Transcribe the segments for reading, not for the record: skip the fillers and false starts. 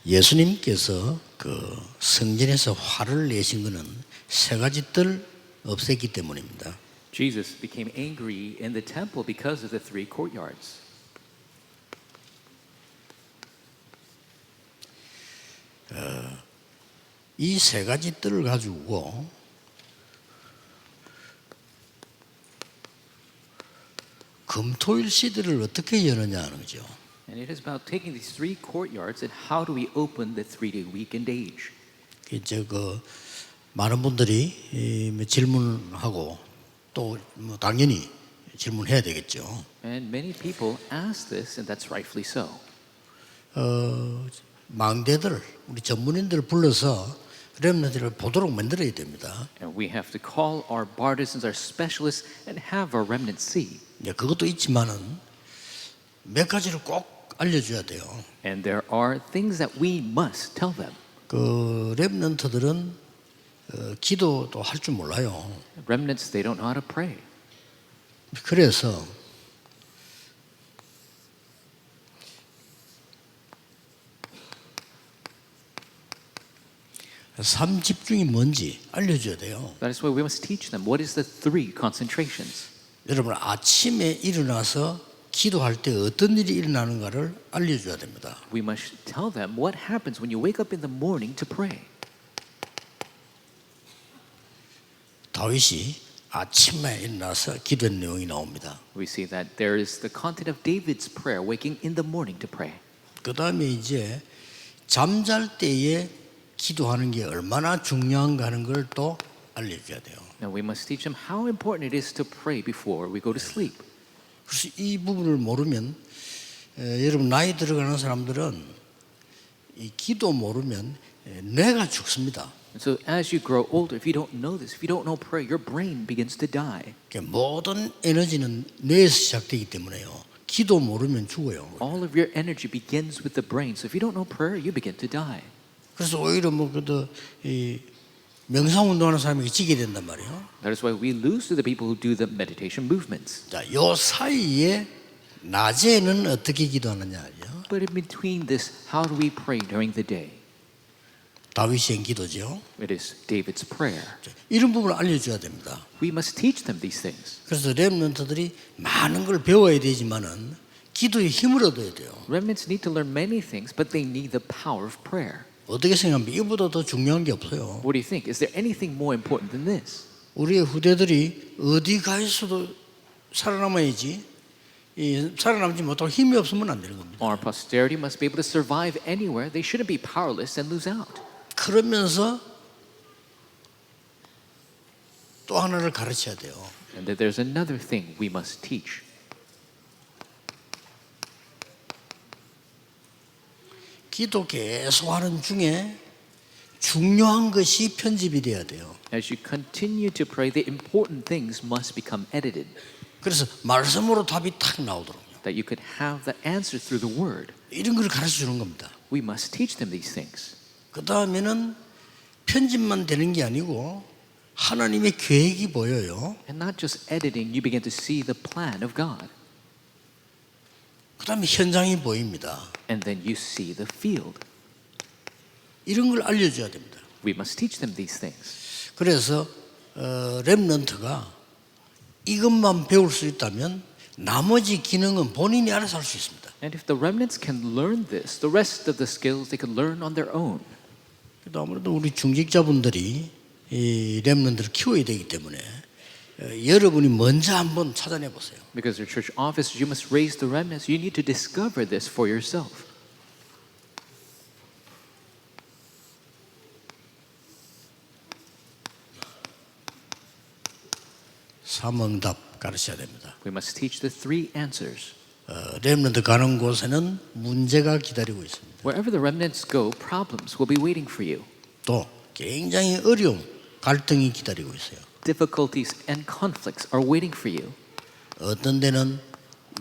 예수님께서 그 성전에서 화를 내신 것은 세 가지 뜰 없앴기 때문입니다. Jesus became angry in the temple because of the three courtyards. 이 세 가지 뜰을 가지고 금토일 시대를 어떻게 여느냐 하는 거죠. And it is about taking these three courtyards and how do we open the 3-day weekend age. 이제 그 많은 분들이 질문하고 또 뭐 당연히 질문해야 되겠죠. And many people ask this, and that's rightfully so. 망대들 우리 전문인들 불러서 렘넌트를 보도록 만들어야 됩니다. And we have to call our partisans, our specialists, and have our remnants see. 네, 그것도 있지만은 몇 가지를 꼭 알려줘야 돼요. And there are things that we must tell them. 그 렘넌트들은 기도도 할 줄 몰라요. Remnants, they don't know how to pray. 그래서 삼집중이 뭔지 알려줘야 돼요. That is why we must teach them what is the 3 concentrations. 여러분 아침에 일어나서 기도할 때 어떤 일이 일어나는가를 알려줘야 됩니다. We must tell them what happens when you wake up in the morning to pray. 다윗이 아침에 일어나서 기도한 내용이 나옵니다. We see that there is the content of David's prayer, waking in the morning to pray. 그 다음에 이제 잠잘 때에 기도하는 게 얼마나 중요한가 하는 걸 또 알려줘야 돼요. Now we must teach them how important it is to pray before we go to sleep. 그래서 이 부분을 모르면 여러분 나이 들어가는 사람들은 이 기도 모르면 뇌가 죽습니다. And so as you grow older, if you don't know this, if you don't know prayer, your brain begins to die. 모든 에너지는 뇌에서 시작되기 때문에요. 기도 모르면 죽어요. All of your energy begins with the brain. So if you don't know prayer, you begin to die. 그래서 오히려 뭐 그래도 이 명상 운동하는 사람에게 지게 된단 말이에요. That is why we lose to the people who do the meditation movements. 자, 요 사이에 낮에는 어떻게 기도하느냐요? But in between this, how do we pray during the day? 다윗의 기도죠. It is David's prayer. 이런 부분을 알려줘야 됩니다. We must teach them these things. 그래서 렘넌트들이 많은 걸 배워야 되지만은 기도에 힘을 얻어야 돼요. Remnants need to learn many things, but they need the power of prayer. 어떻게 생각합니까? 이보다 더 중요한 게 없어요. What do you think? Is there anything more important than this? 우리의 후대들이 어디 가 있어도 살아남아야지. 살아남지 못하고 힘이 없으면 안 되는 겁니다. Our posterity must be able to survive anywhere. They shouldn't be powerless and lose out. 그러면서 또 하나를 가르쳐야 돼요. And that there's another thing we must teach. 기도 계속 하는 중에 중요한 것이 편집이 돼야 돼요. As you continue to pray, the important things must become edited. 그래서 말씀으로 답이 탁 나오도록요. That you could have the answer through the word. 이런 걸 가르쳐 주는 겁니다. We must teach them these things. 그 다음에는 편집만 되는 게 아니고 하나님의 계획이 보여요. And not just editing, you begin to see the plan of God. 그 다음에 현장이 보입니다. And then you see the field. 이런 걸 알려줘야 됩니다. We must teach them these things. 그래서 렘넌트가 이것만 배울 수 있다면 나머지 기능은 본인이 알아서 할 수 있습니다. And if the remnants can learn this, the rest of the skills they can learn on their own. 그래도 아무래도 우리 중직자분들이 이 렘넌트를 키워야 되기 때문에 여러분이 먼저 한번 찾아내 보세요. Because your church officers, you must raise the remnants. You need to discover this for yourself. 삼응답 가르쳐야 됩니다. We must teach the 3 answers. 렘넌트 가는 곳에는 문제가 기다리고 있습니다. Wherever the remnants go, problems will be waiting for you. 또 굉장히 어려움, 갈등이 기다리고 있어요. Difficulties and conflicts are waiting for you. 어떤 데는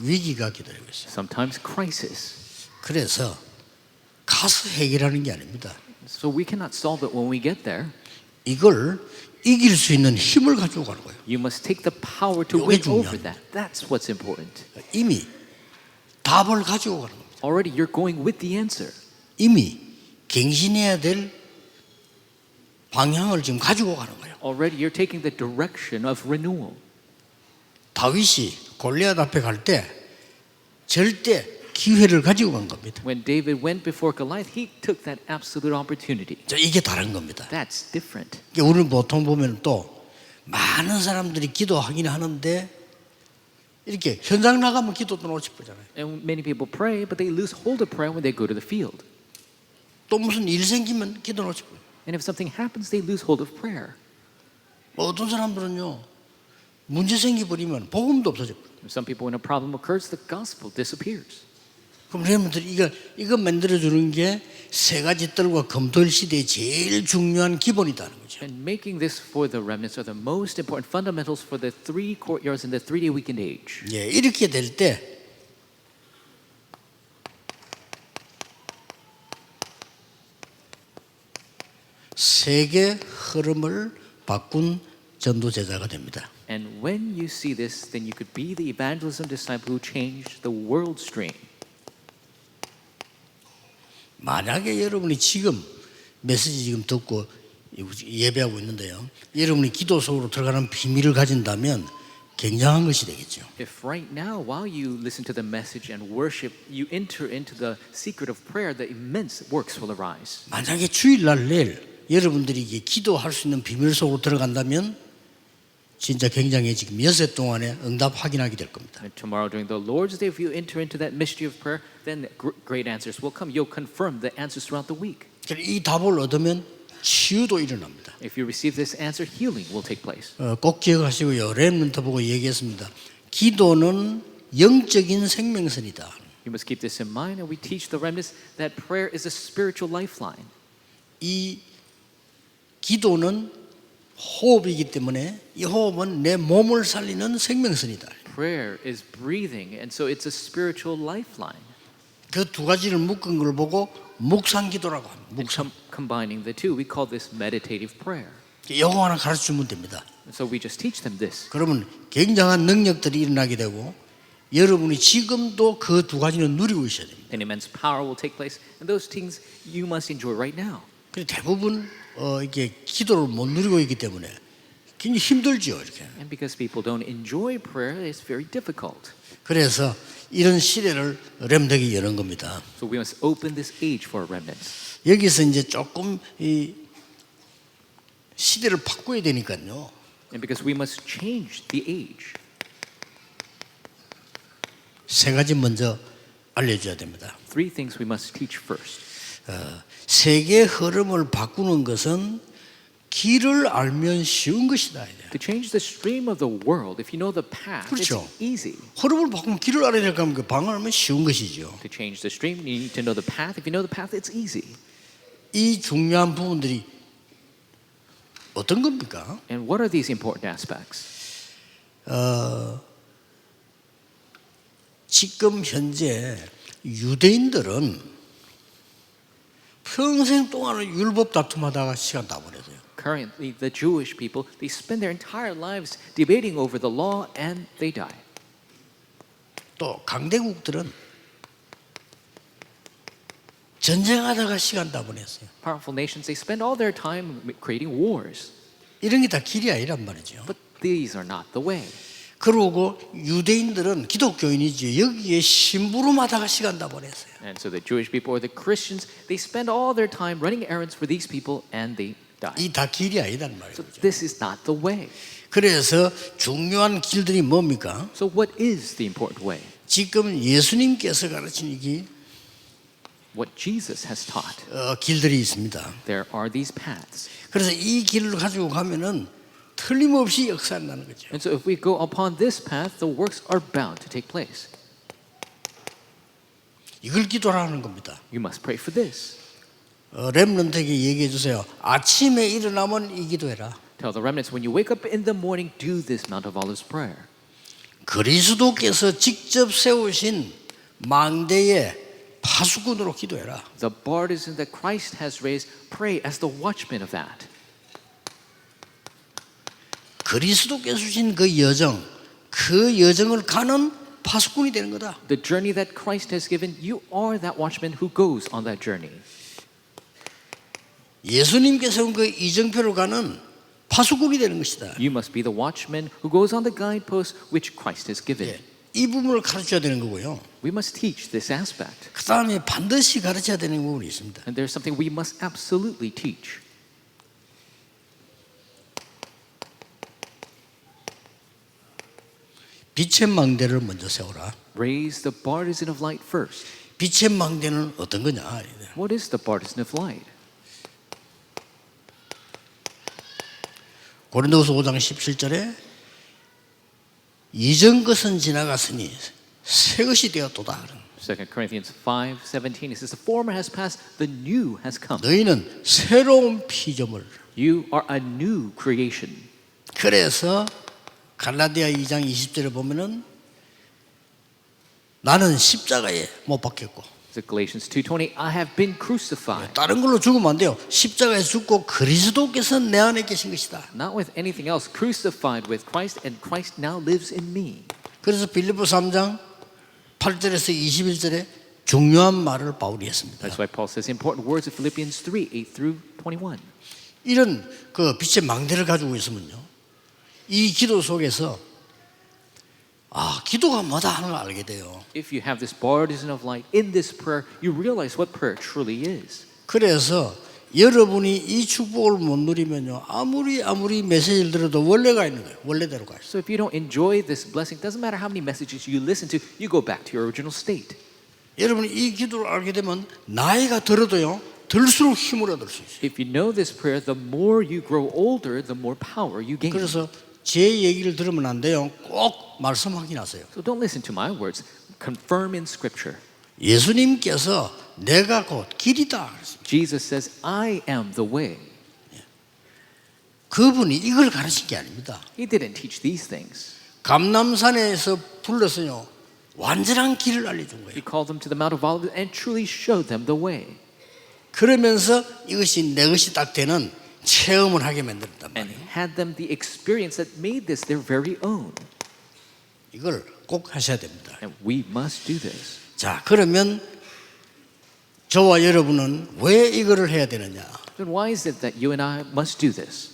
위기가 기다리고 있어요. Sometimes crisis. 그래서 가서 해결하는 게 아닙니다. So we cannot solve it when we get there. 이걸 이길 수 있는 힘을 가지고 가는 거예요. You must take the power to 이게 win over 중요합니다. that. That's what's important. 이미 답을 가지고 가는 겁니다. Already you're going with the answer. 이미 갱신해야 될 방향을 지금 가지고 가는 거예요. Already you're taking the direction of renewal. 다윗이 골리앗 앞에 갈 때 절대 기회를 가지고 간 겁니다. When David went before Goliath, he took that absolute opportunity. 이게 다른 겁니다. That's different. 우리는 보통 보면 또 많은 사람들이 기도하긴 하는데 이렇게 현장 나가면 기도도 놓치 보잖아요. And many people pray, but they lose hold of prayer when they go to the field. 또 무슨 일 생기면 기도 놓치 보요. And if something happens, they lose hold of prayer. 어떤 사람들은요 문제 생기버리면 복음도 없어져. Some people, when a problem occurs, the gospel disappears. 그럼 여러분들 이거 만들어 주는 게 세 가지 뜰과 검토일 시대의 제일 중요한 기본이다는 거죠. And making this for the remnants are the most important fundamentals for the 3 courtyards in the 3-day weekend age. 예, 이렇게 될 때 세계 흐름을 바꾼 전도 제자가 됩니다. And when you see this, then you could be the evangelism disciple who changed the world stream. 만약에 여러분이 지금 메시지 지금 듣고 예배하고 있는데요. 여러분이 기도 속으로 들어가는 비밀을 가진다면 굉장한 것이 되겠죠. If right now, while you listen to the message and worship, you enter into the secret of prayer, the immense works will arise. 만약에 주일날 내일 여러분들이 이게 기도할 수 있는 비밀 속으로 들어간다면 진짜 굉장해지금 여세 동안에 응답 확인하게 될 겁니다. And tomorrow during the Lord's Day, if you enter into that mystery of prayer, then great answers will come. You'll confirm the answers throughout the week. 이 답을 얻으면 치유도 일어납니다. If you receive this answer, healing will take place. 꼭 기억하시고요. 렘넌트 보고 얘기했습니다. 기도는 영적인 생명선이다. You must keep this in mind, and we teach the remnants that prayer is a spiritual lifeline. 이 기도는 호흡이기 때문에 이 호흡은 내 몸을 살리는 생명선이다. Prayer is breathing, and so it's a spiritual lifeline. 그 두 가지를 묶은 걸 보고 묵상기도라고 합니다. 묵상. Combining the two, we call this meditative prayer. 영어 하나 가르치면 됩니다. And so we just teach them this. 그러면 굉장한 능력들이 일어나게 되고 여러분이 지금도 그 두 가지는 누리고 있어야 됩니다. An immense power will take place, and those things you must enjoy right now. 근데 대부분 이게 기도를 못 누리고 있기 때문에 굉장히 힘들죠, 이렇게. And because people don't enjoy prayer, it's very difficult. 그래서 이런 시대를 렘덕이 여는 겁니다. So we must open this age for remnants. 여기서 이제 조금 이 시대를 바꿔야 되니까요. And because we must change the age. 세 가지 먼저 알려줘야 됩니다. 3 things we must teach first. 세계 흐름을 바꾸는 것은 길을 알면 쉬운 것이다. To change the stream of the world, if you know the path, 그렇죠. it's easy. 흐름을 바꾸면 길을 알아야 될까 하면 그 방을 알면 쉬운 것이죠. To change the stream, you need to know the path. If you know the path, it's easy. 이 중요한 부분들이 어떤 겁니까? And what are these important aspects? 지금 현재 유대인들은 평생 동안은 율법 다툼하다가 시간 다 보내세요. Currently, the Jewish people, they spend their entire lives debating over the law and they die. 또 강대국들은 전쟁하다가 시간 다 보냈어요. Powerful nations, they spend all their time creating wars. 이런 게 다 길이 아니란 말이죠. But these are not the way. 그러고 유대인들은 기독교인이지 여기에 심부름하다가 시간 다 보냈어요. And so the Jewish people or the Christians, they spend all their time running errands for these people and they die. 이 다 길이 아니란 So 말이죠. this is not the way. 그래서 중요한 길들이 뭡니까? So what is the important way? 지금 예수님께서 가르친 이게 What Jesus has taught. 길들이 있습니다. There are these paths. 그래서 이 길을 가지고 가면은 틀림없이 역사가 나는 거죠. And so if we go upon this path, the works are bound to take place. 이걸 기도하는 겁니다. You must pray for this. 렘넌트에게 얘기해 주세요. 아침에 일어나면 이 기도해라. Tell the remnants, when you wake up in the morning, do this Mount of Olives prayer. 그리스도께서 직접 세우신 망대의 파수꾼으로 기도해라. The partisan that Christ has raised, pray as the watchman of that. 그리스도께서 주신 그 여정, 그 여정을 가는 파수꾼이 되는 거다. The journey that Christ has given, you are that watchman who goes on that journey. 예수님께서 세운 그 이정표로 가는 파수꾼이 되는 것이다. You must be the watchman who goes on the guidepost which Christ has given. 예, 이 부분을 가르쳐야 되는 거고요. We must teach this aspect. 그 다음에 반드시 가르쳐야 되는 부분이 있습니다. And there's something we must absolutely teach. 빛의 망대를 먼저 세워라. Raise the partisan of light first. 빛의 망대는 어떤 거냐? What is the partisan of light? 고린도후서 5장 17절에 이전 것은 지나갔으니 새 것이 되었도다. 2 Corinthians 5:17 it says the former has passed, the new has come. 너희는 새로운 피조물. You are a new creation. 그래서 갈라디아 2장 20절에 보면은 나는 십자가에 못 박혔고 So Galatians 2:20 I have been crucified. 다른 걸로 죽으면 안 돼요. 십자가에 죽고 그리스도께서 내 안에 계신 것이다. Not with anything else, crucified with Christ, and Christ now lives in me. 그래서 빌립보 3장 8절에서 21절에 중요한 말을 바울이 했습니다. That's why Paul says important words of Philippians 3:8 through 21. 이런 그 빛의 망대를 가지고 있으면요, 이 기도 속에서 기도가 뭐다 하는 걸 알게 돼요. If you have this partisan of light in this prayer, you realize what prayer truly is. 그래서 여러분이 이 축복을 못 누리면요, 아무리 메시지를 들어도 원래가 있는 거예요. 원래대로 가요. So if you don't enjoy this blessing, doesn't matter how many messages you listen to, you go back to your original state. 여러분이 이 기도를 알게 되면 나이가 들어도요, 들수록 힘을 얻을 수 있어요. If you know this prayer, the more you grow older, the more power you gain. 그래서 제 얘기를 들으면 안 돼요. 꼭 말씀 확인하세요. So don't listen to my words. Confirm in Scripture. 예수님께서 내가 곧 길이다 그랬습니다. Jesus says, I am the way. 그분이 이걸 가르친 게 아닙니다. He didn't teach these things. 감람산에서 불러서요, 완전한 길을 알려준 He 거예요. called them to the Mount of Olives and truly showed them the way. 그러면서 이것이 내 것이 딱 되는 체험을 하게 만들었단 And 말이에요. had them the experience that made this their very own. 이걸 꼭 하셔야 됩니다. And we must do this. 자, 그러면 저와 여러분은 왜 이거를 해야 되느냐? Then why is it that you and I must do this?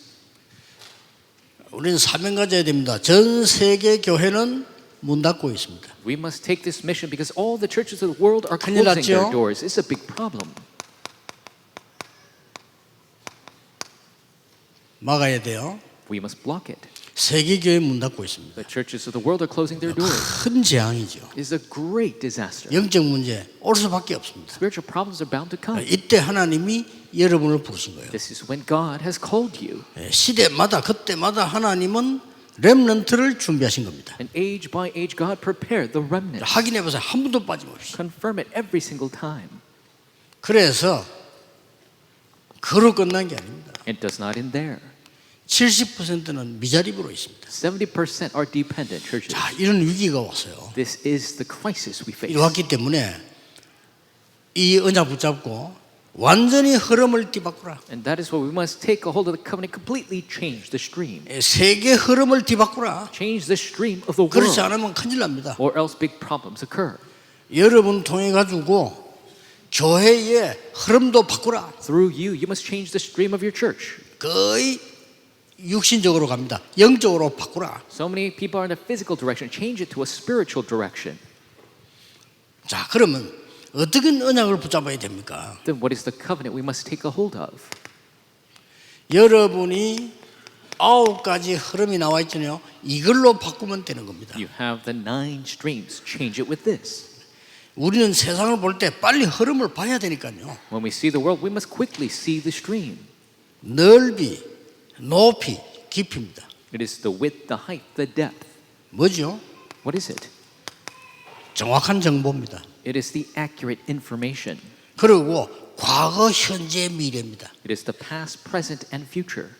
우리는 사명 가져야 됩니다. 전 세계 교회는 문 닫고 있습니다. We must take this mission because all the churches of the world are 큰일 closing their 났죠? doors. It's a big problem. 막아야 돼요. We must block it. 세계 교회 문 닫고 있습니다. The churches of the world are closing their doors. 큰 재앙이죠. It's a great disaster. 영적 문제 올 수밖에 없습니다. Spiritual problems are bound to come. 이때 하나님이 여러분을 부르신 거예요. This is when God has called you. 시대마다 그때마다 하나님은 렘넌트를 준비하신 겁니다. And age by age, God prepared the remnant. 확인해 보세요. 한 번도 빠짐없이. Confirm it every single time. 그래서 그로 끝난 게 아닙니다. It does not end there. 70%는 미자립으로 있습니다. 70% are dependent churches. 자, 이런 위기가 왔어요. This is the crisis we face. 이렇게 왔기 때문에 이 언약 붙잡고 완전히 흐름을 뒤바꾸라. And that is why we must take a hold of the covenant, completely change the stream. 세계 흐름을 뒤바꾸라. Change the stream of the 그렇지 world, 않으면 큰일 납니다. or else big problems occur. 여러분 통해 가지고 교회의 흐름도 바꾸라. Through you, you must change the stream of your church. 거의 육신적으로 갑니다. 영적으로 바꾸라. So many people are in a physical direction. Change it to a spiritual direction. 자, 그러면 어떻게 언약을 붙잡아야 됩니까? Then what is the covenant we must take a hold of? 여러분이 9가지 흐름이 나와 있잖아요. 이걸로 바꾸면 되는 겁니다. You have the 9 streams. Change it with this. 우리는 세상을 볼 때 빨리 흐름을 봐야 되니까요. When we see the world, we must quickly see the stream. 넓이, 높이, 깊이입니다. It is the width, the height, the depth. 뭐죠? What is it? 정확한 정보입니다. It is the accurate information. 그리고 과거, 현재, 미래입니다. It is the past, present, and future.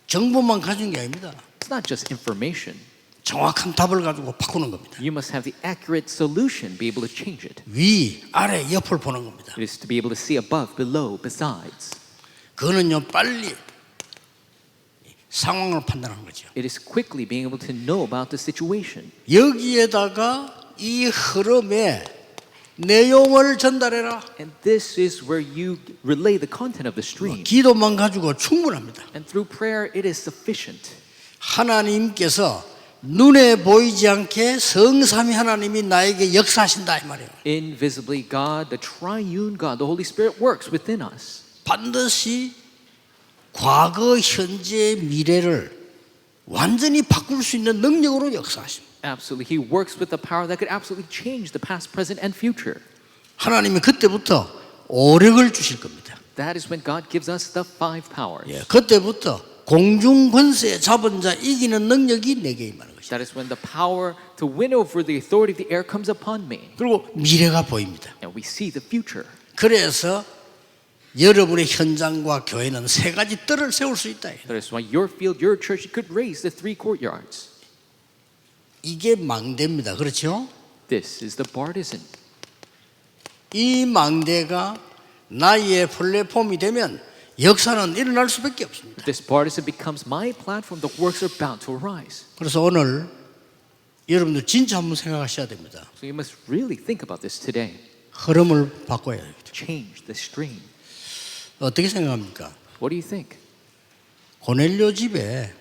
정보만 가진 게 아닙니다. It's not just information. 정확한 답을 가지고 바꾸는 겁니다. You must have the accurate solution, be able to change it. 위, 아래, 옆을 보는 겁니다. It is to be able to see above, below, besides. 그거는요, 빨리 상황을 판단하는 거죠. It is quickly being able to know about the situation. 여기에다가 이 흐름에 내용을 전달해라. And this is where you relay the content of the stream. 기도만 가지고 충분합니다. And through prayer, it is sufficient. 하나님께서 눈에 보이지 않게 성삼위 하나님이 나에게 역사하신다 이 말이에요. Invisibly, God, the triune God, the Holy Spirit works within us. 반드시 과거, 현재, 미래를 완전히 바꿀 수 있는 능력으로 역사하십니다. Absolutely. He works with the power that could absolutely change the past, present, and future. 하나님이 그때부터 오력을 주실 겁니다. That is when God gives us the five powers. 예, 그때부터 공중 권세 잡은 자 이기는 능력이 내게 임하는 것이다. That is when the power to win over the authority of the air comes upon me. 그리고 미래가 보입니다. And we see the future. 그래서 여러분의 현장과 교회는 세 가지 뜰을 세울 수 있다. That is why your field, your church, you could raise the three courtyards. 이게 망대입니다. 그렇죠? This is the partisan. 이 망대가 나의 플랫폼이 되면 역사는 일어날 수밖에 없습니다. If this partisan becomes my platform, the works are bound to arise. 그래서 오늘 여러분들 진짜 한번 생각하셔야 됩니다. So you must really think about this today. 흐름을 바꿔야 돼요. Change the stream. 어떻게 생각합니까? What do you think? 고넬료 집에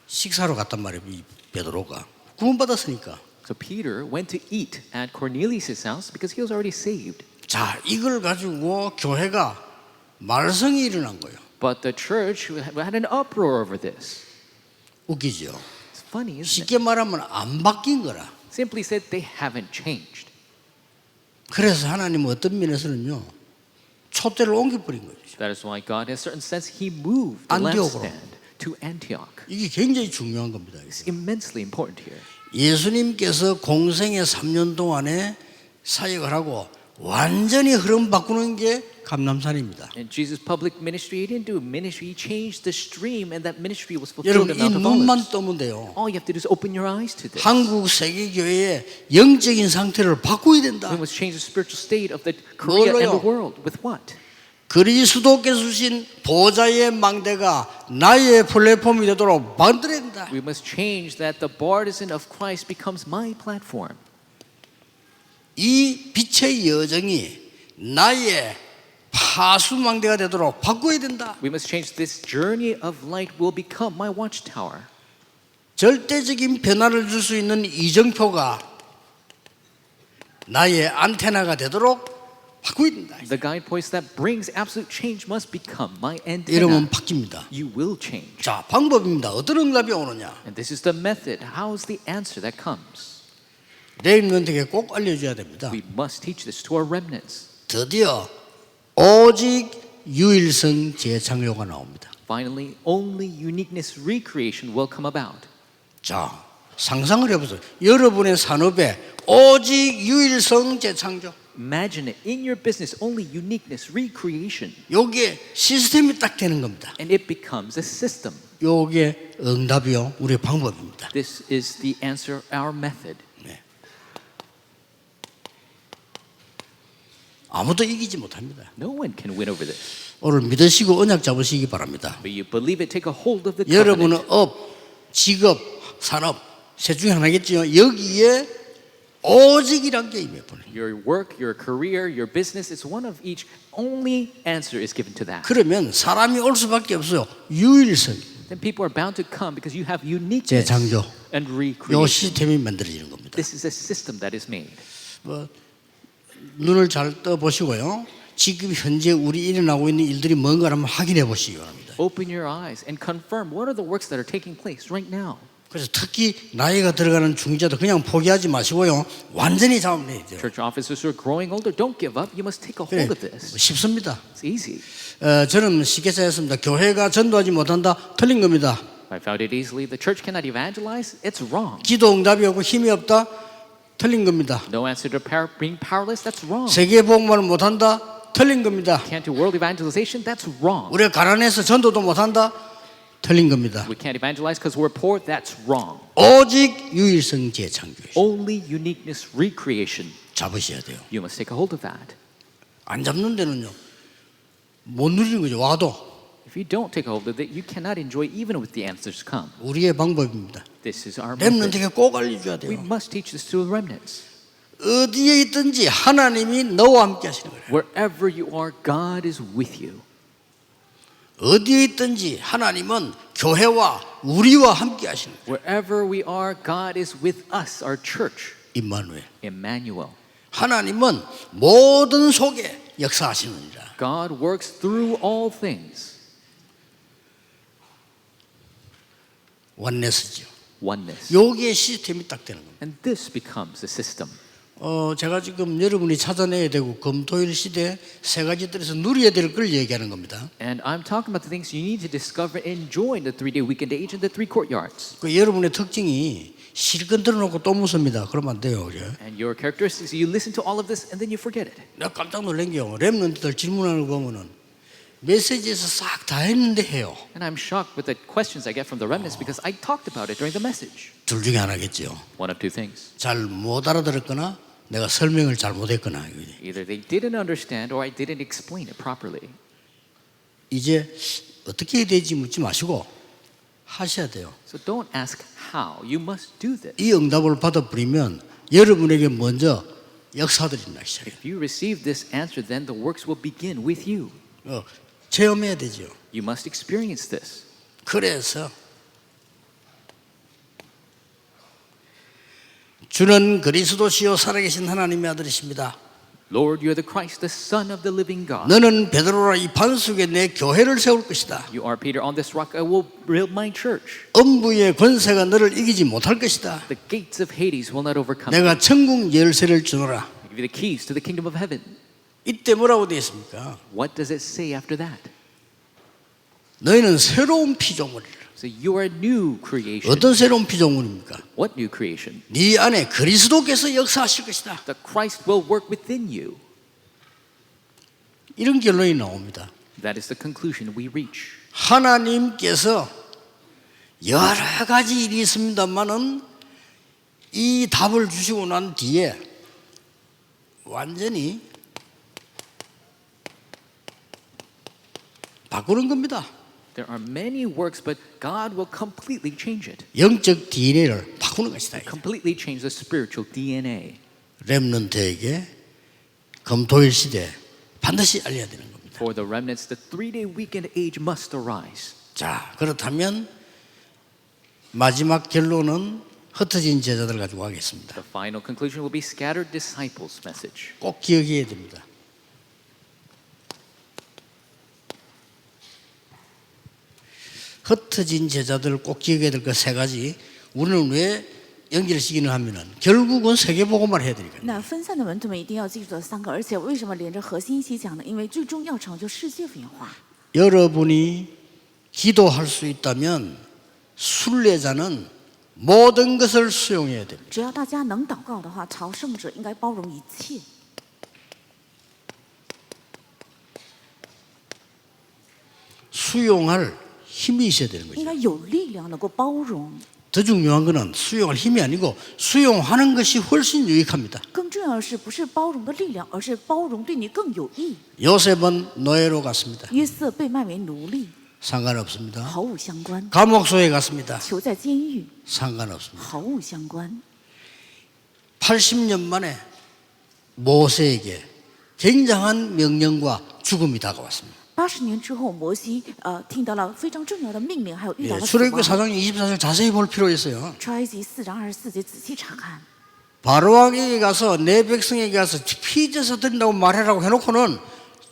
식사로 갔단 말이에요. 이 베드로가 구원받았으니까. So Peter went to eat at Cornelius' house because he was already saved. 자, 이걸 가지고 교회가 말썽이 일어난 거예요. But the church had an uproar over this. 웃기죠. It's funny, isn't it? 쉽게 말하면 안 바뀐 거라. Simply said they haven't changed. 그래서 하나님은 어떤 면에서는요 촛대를 옮겨버린 거죠. That is why God, in a certain sense, He moved the 안디옥으로. lampstand to Antioch. 이게 굉장히 중요한 겁니다. It's immensely important here. 예수님께서 공생의 3년 동안에 사역을 하고 완전히 흐름 바꾸는 게 감람산입니다. In Jesus' public ministry, He didn't do ministry. He changed the stream, and that ministry was 여러분 fulfilled in 이 Mount of 눈만 Olives. 뜨면 돼요. All you have to do is open your eyes to this. 한국 세계교회의 영적인 상태를 바꾸어야 된다. We must change the spiritual state of the Korea and the 뭘로요? world. With what? 그리스도께서 주신 보좌의 망대가 나의 플랫폼이 되도록 만들어야 된다. We must change that the partisan of Christ becomes my platform. 이 빛의 여정이 나의 파수망대가 되도록 바꿔야 된다. We must change this journey of light will become my watchtower. 절대적인 변화를 줄 수 있는 이정표가 나의 안테나가 되도록 바꿔야 된다. The guidepost that brings absolute change must become my 여러분 antenna. 바뀝니다. You will change. 자, 방법입니다. 어떤 응답이 오느냐? And this is the method. How is the answer that comes? 레임런트에게 꼭 알려줘야 됩니다. We must teach this to our remnants. 드디어 오직 유일성 재창조가 나옵니다. Finally, only uniqueness recreation will come about. 자, 상상을 해보세요. 여러분의 산업에 오직 유일성 재창조. Imagine it. In your business, only uniqueness recreation. 요게 시스템이 딱 되는 겁니다. And it becomes a system. 요게 응답이요. 우리의 방법입니다. This is the answer, our method. 네. 아무도 이기지 못합니다. No one can win over this. 오늘 믿으시고 언약 잡으시기 바랍니다. But you believe it, take a hold of the 여러분은 covenant. 업, 직업, 산업 셋 중에 하나겠죠. 여기에 오직이란 게 임해보네. Your work, your career, your business, it's one of each. Only answer is given to that. 그러면 사람이 올 수밖에 없어요. 유일성, Then people are bound to come because you have uniqueness 재창조. and 요 recreation. 시스템이 만들어지는 겁니다. This is a system that is made. 뭐, 눈을 잘 떠 보시고요. 지금 현재 우리 일어나고 있는 일들이 뭔가 한번 확인해 보시기 바랍니다. Open your eyes and confirm what are the works that are taking place right now. 그래서 특히 나이가 들어가는 중재도 그냥 포기하지 마시고요. 완전히 잡아내야 돼요. Church officers who are growing older, don't give up. You must take a 그래, hold of this. 쉽습니다. It's easy. 저는 쉽게 생각했습니다. 교회가 전도하지 못한다. 틀린 겁니다. I found it easily. The church cannot evangelize. It's wrong. 기도 응답이 없고 힘이 없다. 틀린 겁니다. No answer to being powerless. That's wrong. 세계 복음을 못한다. 틀린 겁니다. Can't do world evangelization. That's wrong. 우리가 가난해서 전도도 못한다. 틀린 겁니다. We can't evangelize because we're poor. That's wrong. 오직 유일성 재창조 Only uniqueness recreation. 잡으셔야 돼요. You must take a hold of that. 안 잡는 데는요 못 누리는 거죠. 와도 If If you don't take hold of it, you cannot enjoy even with the answers come. 우리의 방법입니다. This is our method. 렘넌트에게 꼭 알려줘야 We 돼요. must teach this to the remnants. 어디에 있든지 하나님이 너와 함께 하시는 거예요. Wherever you are, God is with you. 어디에 있든지 하나님은 교회와 우리와 함께 하시는 거예요. Wherever we are, God is with us, our church, 임마누엘. Emmanuel. 하나님은 모든 속에 역사하시느니라. God works through all things. 원네스죠. Oneness. 여기에 시스템이 딱 되는 겁니다. And this becomes the system. 제가 지금 여러분이 찾아내야 되고 검토일 시대 세 가지 뜰에서 누려야 될 걸 얘기하는 겁니다. And I'm talking about the things you need to discover and enjoy in the 3-day weekend age and the 3 courtyards. 그 여러분의 특징이 실컷 들어놓고 또 묻습니다. 그러면 안 돼요. 그죠? And your characteristics, you listen to all of this and then you forget it. 내가 깜짝 놀란 게요. 렘넌트들 질문하는 거 보면은 메시지에서 싹 다 했는데 해요. And I'm shocked with the questions I get from the remnants because I talked about it during the message. 둘 중에 하나겠죠. One of two things. 잘 못 알아들었거나 내가 설명을 잘못했거나. Either they didn't understand or I didn't explain it properly. 이제 어떻게 해야 되지 묻지 마시고 하셔야 돼요. So don't ask how. You must do this. 이 응답을 받아버리면 여러분에게 먼저 역사들이 나기 시작해요. If you receive this answer, then the works will begin with you. 체험해야 되죠. You must experience this. 그래서 주는 그리스도시요 살아계신 하나님의 아들이십니다. Lord, you are the Christ, the Son of the living God. 너는 베드로라 이 반석에 내 교회를 세울 것이다. You are Peter. On this rock I will build my church. 엄부의 권세가 너를 이기지 못할 것이다. The gates of Hades will not overcome you. 내가 천국 열쇠를 주노라. I give you the keys to the kingdom of heaven. 이때 뭐라고 되어 있습니까? What does it say after that? 너희는 새로운 피조물이라. So you are new creation. 어떤 새로운 피조물입니까? What new creation? 네 안에 그리스도께서 역사하실 것이다. The Christ will work within you. 이런 결론이 나옵니다. That is the conclusion we reach. 하나님께서 여러 가지 일이 있습니다만은 이 답을 주시고 난 뒤에 완전히 바꾸는 겁니다. There are many works, but God will completely change it. 영적 DNA를 바꾸는 것이다. Completely change the spiritual DNA. 렘넌트에게 검토일 시대 반드시 알려야 되는 겁니다. For the remnants, the 3-day weekend age must arise. 자, 그렇다면 마지막 결론은 흩어진 제자들 가지고 가겠습니다. The final conclusion will be scattered disciples message. 꼭 기억해야 됩니다. 흩어진 제자들 꼭 기억해야 될 것 세 가지. 우리는 왜 연결시키는 하면은 결국은 세계복음만 해야 되니까요. 那分散的门徒们一定要记住这三个，而且为什么连着核心一起讲呢？因为最终要成就世界福音化。 여러분이 기도할 수 있다면 순례자는 모든 것을 수용해야 됩니다. 只要大家能祷告的话，朝圣者应该包容一切。 수용할 힘이 있어야 되는 应 거죠. 该有力量能够包容。 더 중요한 것은 수용할 힘이 아니고 수용하는 것이 훨씬 유익합니다. 更重要的是，不是包容的力量，而是包容对你更有益。 요셉은 노예로 갔습니다. 约瑟被卖为奴隶， 상관없습니다. 毫无相关； 감옥소에 갔습니다. 囚在监狱， 상관없습니다. 毫无相关。 80년 만에 모세에게 굉장한 명령과 죽음이 다가왔습니다. 80年之后，摩西听到了非常重要的命令，还有遇到 예, 了死 출애굽기 亡。 4장 24절 자세히 볼 필요 있어요. 出埃及4章24节仔细查看。 바로왕에게 가서 내 백성에게 가서 피제사 드린다고 말해라고 해놓고는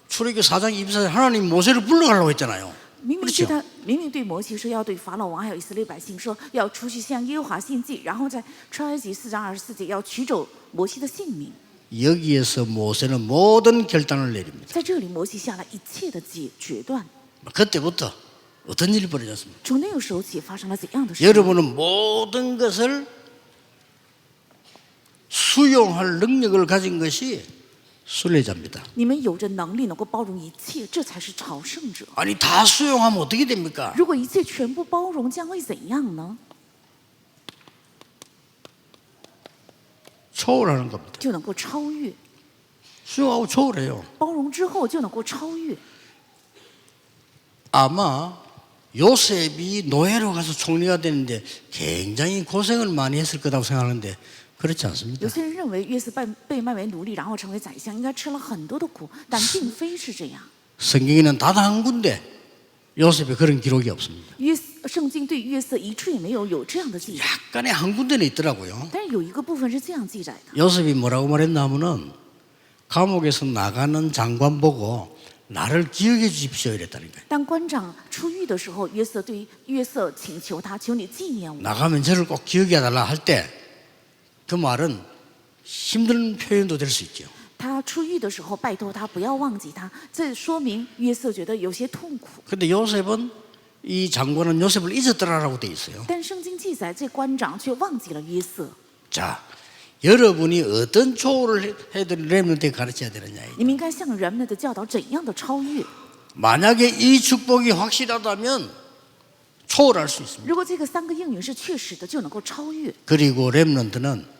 출애굽기 4장 24절 하나님 모세를 불러가려고 했잖아요. 明明对 그렇죠? 他，明明对摩西说要对法老王还有以色列百姓说要出去向耶和华献祭，然后在出埃及4章24节要取走摩西的性命。 여기에서 모세는 모든 결단을 내립니다. 在这里，摩西下了一切的决断。 그때부터 어떤 일이 벌어졌습니까? 从那个时候起，发生了怎样的事？ 여러분은 모든 것을 수용할 능력을 가진 것이 순례자입니다. 你们有着能力能够包容一切，这才是朝圣者。 아니 다 수용하면 어떻게 됩니까? 如果一切全部包容，将会怎样呢？ 초월하는 겁니다. 就能够超越， 수용하고 초월해요. 包容之后就能够超越。 아마 요셉이 노예로 가서 총리가 되는데 굉장히 고생을 많이 했을 거라고 생각하는데 그렇지 않습니다. 有些人认为约瑟被卖为奴隶，然后成为宰相，应该吃了很多的苦，但并非是这样。 성경에는 단 한 군데 요셉의 그런 기록이 없습니다. 圣经对约瑟一处也没有这样的记载， 약간의 한 군데는 있더라고요. 但是有一个部分是这样记载的。 요셉이 뭐라고 말했나 하면은 감옥에서 나가는 장관 보고 나를 기억해 주십시오 이랬다니까요. 当官长出狱的时候，约瑟对约瑟请求他，求你纪念我。 나가면 저를 꼭 기억해 달라 할 때 그 말은 힘든 표현도 될 수 있죠. 他出狱的时候，拜托他不要忘记他，这说明约瑟觉得有些痛苦。 근데 요셉은 이 장관은 요셉을 잊었더라라고 돼 있어요. 但圣经记载，这官长却忘记了约瑟。 자, 여러분이 어떤 조언을 해드릴 렘넌트에 가르쳐야 되느냐. 你们应该向人们的教导怎样的超越。 만약에 이 축복이 확실하다면 초월할 수 있습니다. 如果这个3个应允是确实的，就能够超越， 그리고 렘넌트는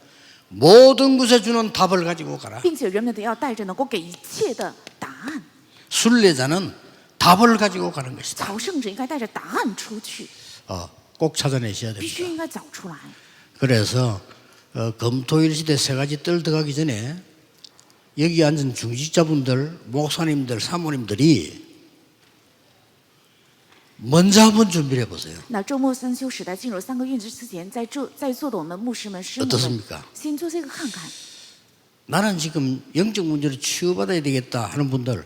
모든 것에 주는 답을 가지고 가라. 并且人们得要带着能够给一切的答案。 순례자는 답을 가지고 가는 것이다. 朝圣者应该带着答案出去， 꼭 찾아내셔야 必须 됩니다. 应该找出来。 그래서 금토일 시대 세 가지 뜰 들어가기 전에 여기 앉은 중직자분들, 목사님들, 사모님들이 먼저 한번 준비를 해보세요. 那周末三休时代进入3个月之前，在座的我们牧师们、师母们 어떻습니까 ，先做这个看看。 나는 지금 영적 문제로 치유받아야 되겠다 하는 분들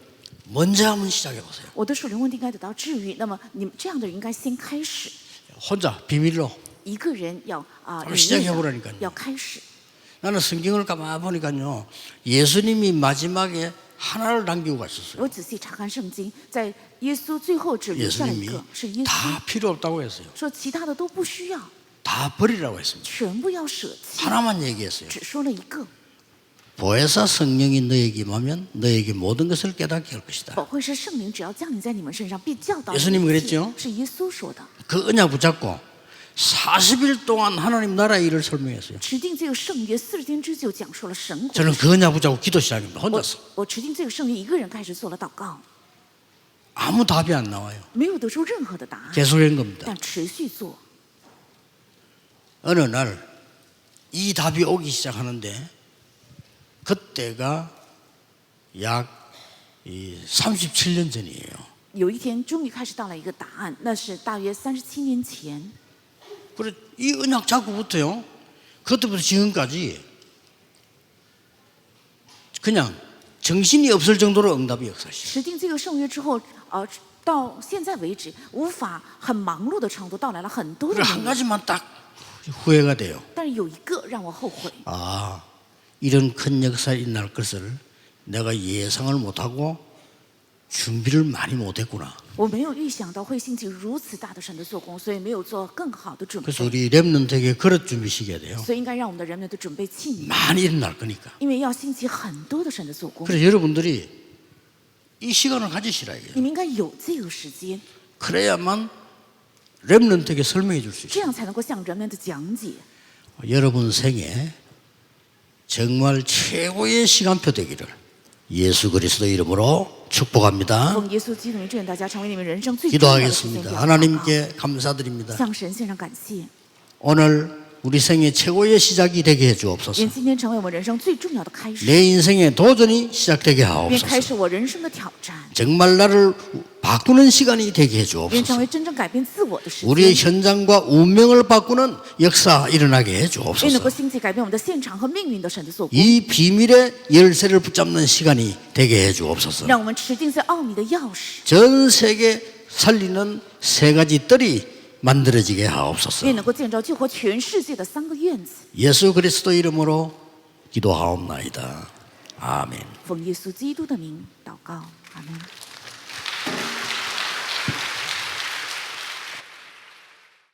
먼저 한번 시작해 보세요. 我的属灵问题应该得到治愈，那么你们这样的人应该先开始， 혼자 비밀로. 一个人要한번 시작해 보라니까요. 要开始。 나는 성경을 가만히 보니까요, 예수님이 마지막에 하나를 남기고 가셨어요. 我仔细查看圣经，在耶稣最后只留下了一 예수님이 个，是耶稣 다 필요 없다고 했어요. 说其他的都不需要， 다 버리라고 했습니다. 全部要舍弃， 하나만 얘기했어요. 只说了一个。 보혜사 성령이 너에게 임하면 너에게 모든 것을 깨닫게 할 것이다. 宝会是圣灵，只要降临在你们身上，必教导 예수님이 你 그랬 一切 죠 是耶稣说的。 그 언약 붙잡고 40일 동안 하나님 나라의 일을 설명했어요. 持定这个圣约40天之久，讲述了神国。 저는 그 언약 붙잡고 기도 시작합니다. 我 혼자서. 我持定这个圣约，一个人开始做了祷告， 아무 답이 안 나와요. 没有得出任何的答案， 계속한 겁니다. 但持续做。 어느 날 이 답이 오기 시작하는데 그때가 약 37년 전이에요. 有一天，终于开始到了一个答案，那是大约37年前。 그래 이 언약 잡고부터요. 그때부터 지금까지 그냥 정신이 없을 정도로 응답이 역사시. 持定这个圣约之后，到现在为止，无法很忙碌的程度，到来了很多的 그래 한 应允， 가지만 딱 후회가 돼요. 但是有一个让我后悔。 아, 이런 큰 역사가 일어날 것을 내가 예상을 못하고 준비를 많이 못했구나. 我没有预想到会兴起如此大的神的做工，所以没有做更好的准备。 그래서 우리 렘넌트에게 그릇 준비시켜야 돼요. 所以应该让我们的人们都准备器皿， 많이 일어날 거니까. 因为要兴起很多的神的做工。 그래서 여러분들이 이 시간을 가지시라 이게요. 你们应该有这个时间， 그래야만 렘넌트에게 설명해 줄 수 这 있어요. 样才能够向人们的讲解。 여러분 생에 정말 최고의 시간표 되기를 예수 그리스도 이름으로 축복합니다. 奉耶稣基督名，祝愿大家成为你们人生最重要的时间 기도하겠습니다. 表。 하나님께 감사드립니다. 向神献上感谢， 오늘 우리 생의 최고의 시작이 되게 해 주옵소서. 愿今天成为我们人生最重要的开始， 내 인생의 도전이 시작되게 愿开 하옵소서. 始我人生的挑战， 정말 나를 바꾸는 시간이 되게 해 愿成 주옵소서. 为真正改变自我的时 우리의 间， 현장과 운명을 바꾸는 역사 일어나게 해 愿能 주옵소서. 够兴起改变我们的现场和命运的神的做工， 이 비밀의 열쇠를 붙잡는 시간이 되게 해 주옵소서. 让我们持定这奥秘的钥匙， 전 세계 살리는 세 가지 뜰이 만들어지게 하옵소서. 愿能够建造救活全世界的3个院子。 예수 그리스도 이름으로 기도하옵나이다. 아멘. 奉耶稣基督的名祷告，阿门。